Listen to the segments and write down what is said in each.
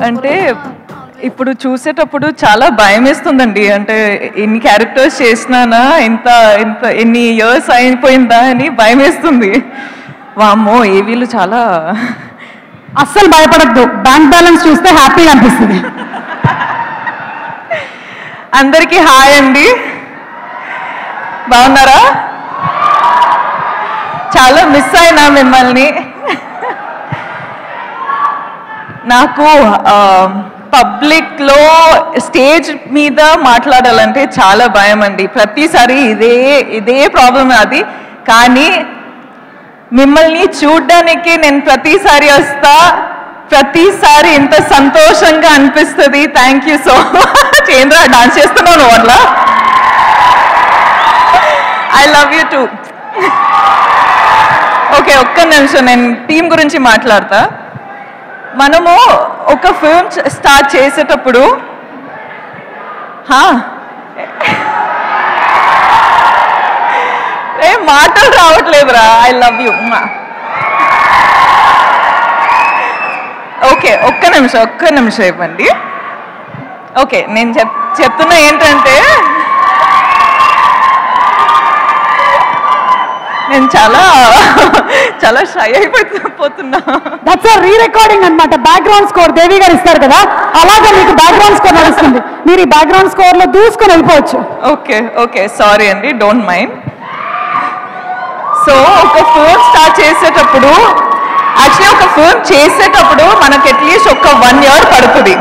అంటే ఇప్పుడు చూసేటప్పుడు చాలా భయం వేస్తుందండి. అంటే ఎన్ని క్యారెక్టర్స్ చేసినానా, ఇంత ఇంత ఎన్ని ఇయర్స్ అయిపోయిందా అని భయం వేస్తుంది. వామ్మో ఏవీలు చాలా. అస్సలు భయపడద్దు, బ్యాంక్ బ్యాలెన్స్ చూస్తే హ్యాపీగా అనిపిస్తుంది. అందరికీ హాయ్ అండి, బాగున్నారా? చాలా మిస్ అయినా మిమ్మల్ని. నాకు పబ్లిక్లో స్టేజ్ మీద మాట్లాడాలంటే చాలా భయం అండి. ప్రతిసారి ఇదే ప్రాబ్లం అది. కానీ మిమ్మల్ని చూడ్డానికి నేను ప్రతిసారి వస్తా, ప్రతిసారి ఇంత సంతోషంగా అనిపిస్తుంది. Thank you so much. ఏంద్రా డాన్స్ చేస్తున్నాను అట్లా. I love you two. Okay, ఒక్క నిమిషం నేను టీం గురించి మాట్లాడతా. మనము ఒక ఫిల్మ్ స్టార్ట్ చేసేటప్పుడు మాటలు రావట్లేదురా. I love you. ఓకే, ఒక్క నిమిషం ఇవ్వండి. ఓకే, నేను చెప్తున్నా ఏంటంటే నేను చాలా షై అయిపోతున్నా. దట్స్ అ రీ రికార్డింగ్ అన్నమాట. బ్యాక్గ్రౌండ్ స్కోర్ దేవి గారు ఇస్తారు కదా, అలాగే మీకు బ్యాక్గ్రౌండ్ స్కోర్ నడుస్తుంది. మీరు ఈ బ్యాక్గ్రౌండ్ స్కోర్ లో దూసుకొని వెళ్ళిపోవచ్చు. ఓకే సారీ అండి, డోంట్ మైండ్. సో ఒక ఫిల్మ్ స్టార్ట్ చేసేటప్పుడు, యాక్చువల్లీ ఒక ఫిల్మ్ చేసేటప్పుడు మనకు అట్లీస్ట్ ఒక 1 year పడుతుంది.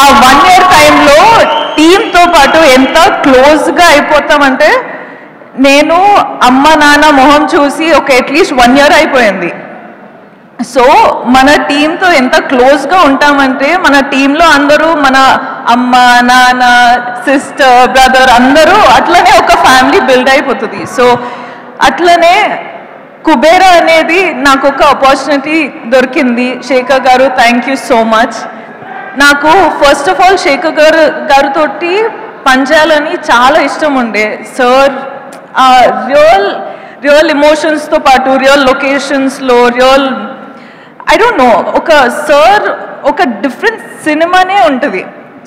ఆ 1 year టైంలో టీంతో పాటు ఎంత క్లోజ్గా అయిపోతామంటే, నేను అమ్మ నాన్న మొహం చూసి ఒక అట్లీస్ట్ 1 year అయిపోయింది. సో మన టీంతో ఎంత క్లోజ్గా ఉంటామంటే, మన టీంలో అందరూ మన అమ్మ నాన్న సిస్టర్ బ్రదర్ అందరూ అట్లనే ఒక ఫ్యామిలీ బిల్డ్ అయిపోతుంది. సో అట్లనే కుబేరా అనేది నాకు ఒక ఆపర్చునిటీ దొరికింది. శేఖర్ గారు, థ్యాంక్ యూ సో మచ్. నాకు ఫస్ట్ ఆఫ్ ఆల్ శేఖర్ గారితో పనిచేయాలని చాలా ఇష్టం ఉండే. సార్ రియల్ ఎమోషన్స్తో పాటు రియల్ లొకేషన్స్లో ఐ డోంట్ నో, ఒక సార్ ఒక డిఫరెంట్ సినిమానే ఉంటుంది.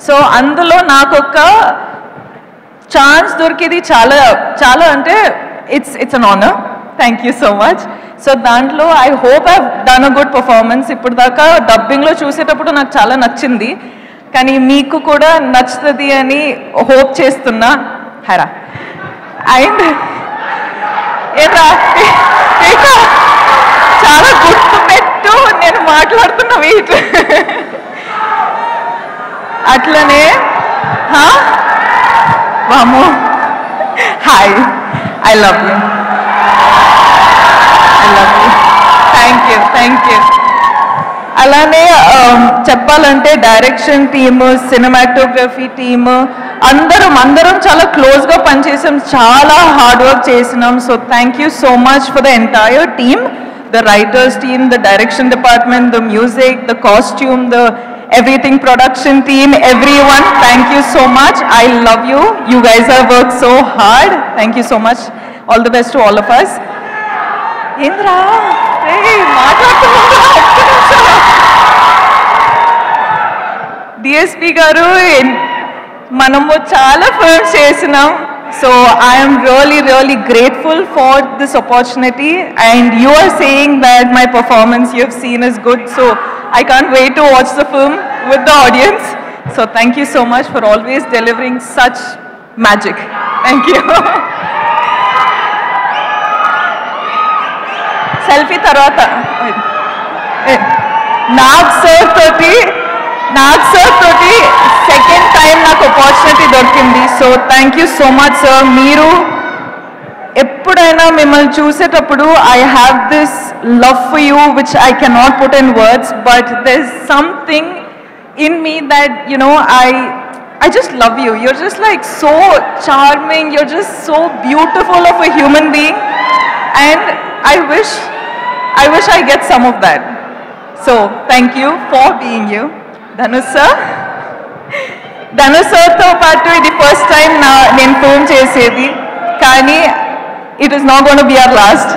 సో అందులో నాకు ఒక ఛాన్స్ దొరికింది. చాలా అంటే it's an honour. Thank you so much. So దాంట్లో I hope I done a good performance. ఇప్పుడు దాకా డబ్బింగ్లో చూసేటప్పుడు నాకు చాలా నచ్చింది, కానీ మీకు కూడా నచ్చుతుంది అని హోప్ చేస్తున్నా. హరా అండ్ ఏరా చాలా గుర్తుపెట్టు, నేను మాట్లాడుతున్నా వెయిట్. అట్లనే వామో hi, I love you. Thank you. అలానే చెప్పాలంటే డైరెక్షన్ టీము, సినిమాటోగ్రఫీ టీము అందరం చాలా క్లోజ్గా పనిచేసాం, చాలా హార్డ్ వర్క్ చేసినాం. So thank you so much for the entire team, the writers team, the direction department, the music, the costume, the everything production team, everyone, thank you so much. I love you. You guys have worked so hard. Thank you so much. All the best to all of us. Indra, hey, DSP garu, manamu chaala films chesinam. So I am really grateful for this opportunity, and you are saying that my performance you have seen is good, so I can't wait to watch the film with the audience. So thank you so much for always delivering such magic. Thank you. Selfie tarvata Nag sir toti second time నాకు opportunity దొరికింది. So thank you so much sir. మీరు ఎప్పుడైనా మిమ్మల్ని చూసేటప్పుడు I have this love for you which I cannot put in words, but there's something in me that, you know, I just love you. You're just like so charming, you're just so beautiful of a human being, and I wish I get some of that. So thank you for being you. Dhanush sirతో పాటు ఇది first time నేను film చేసేది, కానీ it is not going to be our last.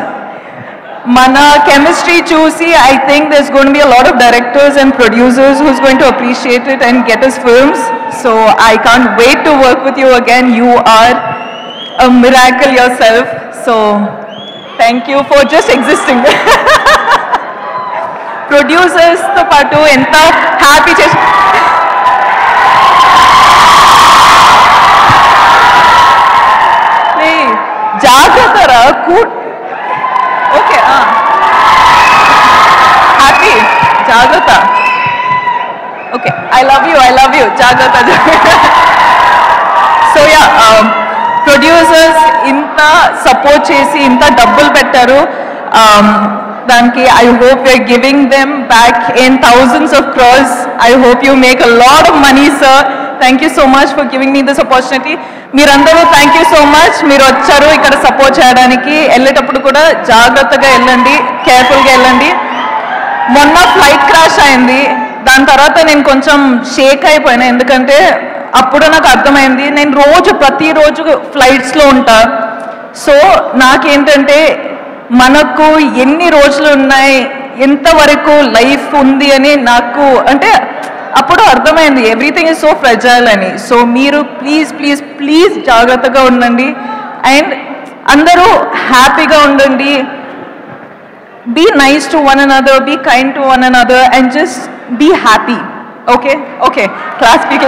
Mana chemistry choosy, I think there's going to be a lot of directors and producers who's going to appreciate it and get us films. So I can't wait to work with you again. You are a miracle yourself. So thank you for just existing. Producers to patu enta happy chesi జాగ్రత్తరా okay happy జాగ్రత్త okay I love you జాగ్రత్త so ya producers ఇంత support చేసి ఇంత డబ్బులు పెట్టారు దానికి I hope you're giving them back in thousands of crores I hope you make a lot of money sir thank you so much for giving me this opportunity మీరందరూ thank you so much మీరు వచ్చారు ఇక్కడ support చేయడానికి వెళ్ళేటప్పుడు కూడా జాగ్రత్తగా వెళ్ళండి కేర్ఫుల్గా వెళ్ళండి మొన్న ఫ్లైట్ క్రాష్ అయింది దాని తర్వాత నేను కొంచెం షేక్ అయిపోయినా ఎందుకంటే అప్పుడు నాకు అర్థమైంది నేను ప్రతిరోజు ఫ్లైట్స్లో ఉంటా సో నాకేంటంటే మనకు ఎన్ని రోజులు ఉన్నాయి ఎంతవరకు లైఫ్ ఉంది అని నాకు అంటే అప్పుడు అర్థమైంది ఎవ్రీథింగ్ ఇస్ సో ఫ్రెజైల్ అని సో మీరు ప్లీజ్ జాగ్రత్తగా ఉండండి అండ్ అందరూ హ్యాపీగా ఉండండి be nice to one another, be kind to one another and just be happy. Okay? Okay. Class speak.